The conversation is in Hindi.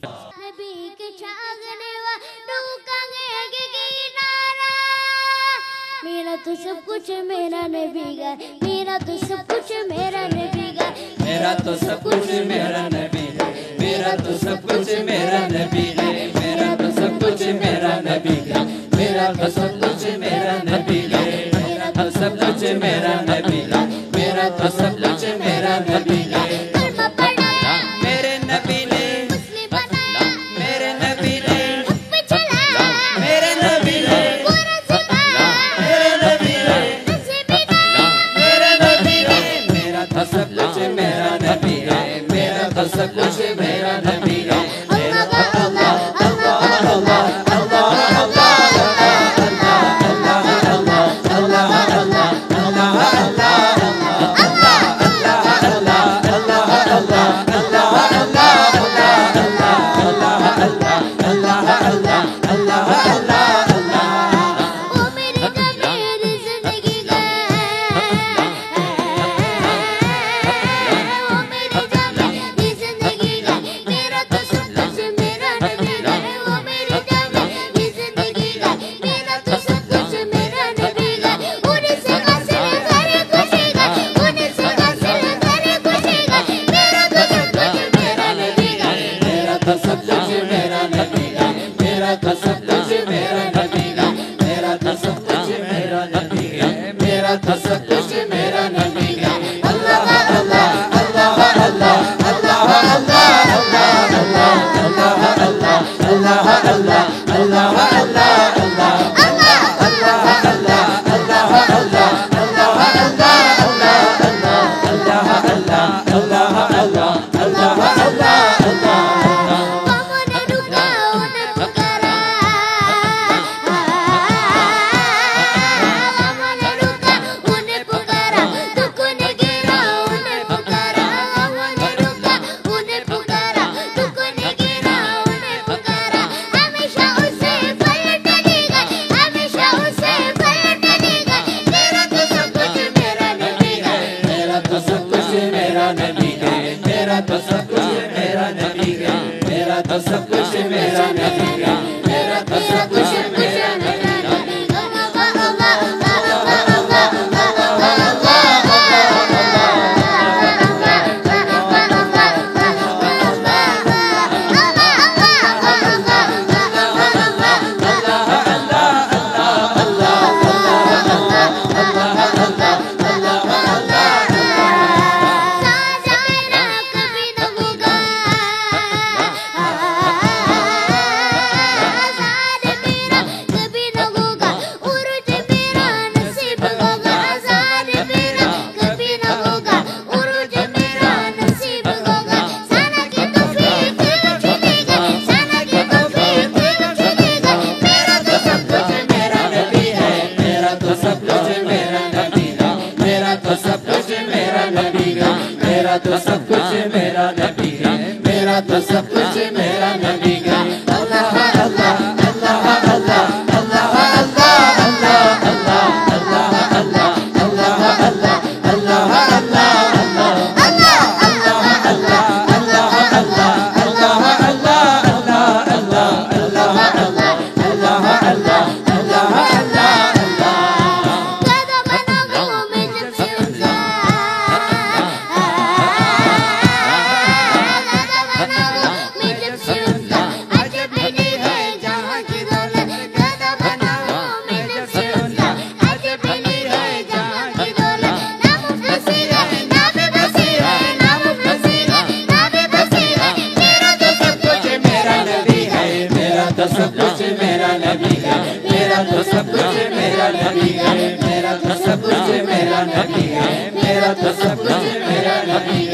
नबी के छागने वा डूकांगे आगे किनारा मेरा तो सब कुछ मेरा नबी का मेरा तो सब कुछ मेरा नबी का मेरा तो सब कुछ मेरा नबी है मेरा तो सब कुछ मेरा नबी है मेरा तो सब कुछ मेरा नबी है मेरा तो सब कुछ मेरा नबी है मेरा तो सब कुछ मेरा नबी है मेरा तो सब कुछ मेरा नबी है कलमा पढ़ाया मेरे नबी ने मुस्लिम बनाया मेरे नबी ने हुक पे चलाया मेरे नबी ने पूरा सिखाया मेरे नबी ने नसीब बनाया मेरे नबी ने मेरा तो सब कुछ मेरा नबी है मेरा तो सब कुछ मेरा नबी है मेरा तो अल्लाह अल्लाह अल्लाह अल्लाह अल्लाह ओ मेरी नबी जिंदगी का ओ मेरी नबी जिंदगी का मेरा तो सब कुछ मेरा नबी का ओ मेरी नबी जिंदगी का मेरा तो सब कुछ मेरा नबी का उन्हीं से हासिल करे खुशी का उन्हीं से हासिल करे खुशी का मेरा तो सब कुछ मेरा नबी का मेरा तो सब कुछ मेरा नबी है मेरा तो सब कुछ मेरा नबी है मेरा तो सब कुछ मेरा नबी है मेरा तो सब कुछ मेरा नबी है अल्लाह अल्लाह अल्लाह अल्लाह अल्लाह अल्लाह अल्लाह अल्लाह अल्लाह अल्लाह अल्लाह अल्लाह अल्लाह कौन रुका उन्हें पुकारा कौन रुका उन्हें पुकारा दुख ने गिरा उन्हें पुकारा कौन रुका उन्हें पुकारा दुख ने गिरा उन्हें पुकारा हमेशा उसे पलट देगा हमेशा उसे पलट देगा मेरा तो सब कुछ मेरा नबी है मेरा तो सब कुछ मेरा नबी है मेरा तो सब कुछ मेरा नबी है मेरा तो सब कुछ मेरा नबी है मेरा तो सब कुछ मेरा नबी है साजाना कभी न होगा आज़ाद मेरा कभी न होगा उर्ज मेरा नसीब होगा आज़ाद मेरा कभी न होगा उर्ज मेरा नसीब होगा साना की तौफीक चलेगा साना की तौफीक चलेगा मेरा तो सब कुछ मेरा नबी है मेरा तो सब कुछ मेरा नबी है मेरा तो सब कुछ मेरा नबी है मेरा तो सब कुछ मेरा नबी है मेरा तो सब कुछ मेरा नबी है अल्लाह अल्लाह अल्लाह अल्लाह अल्लाह अल्लाह अल्लाह अल्लाह अल्लाह अल्लाह अल्लाह अल्लाह अल्लाह तो सब कुछ मेरा नबी है मेरा तो सब कुछ मेरा नबी है मेरा तो सब कुछ मेरा नबी है मेरा तो सब कुछ मेरा नबी है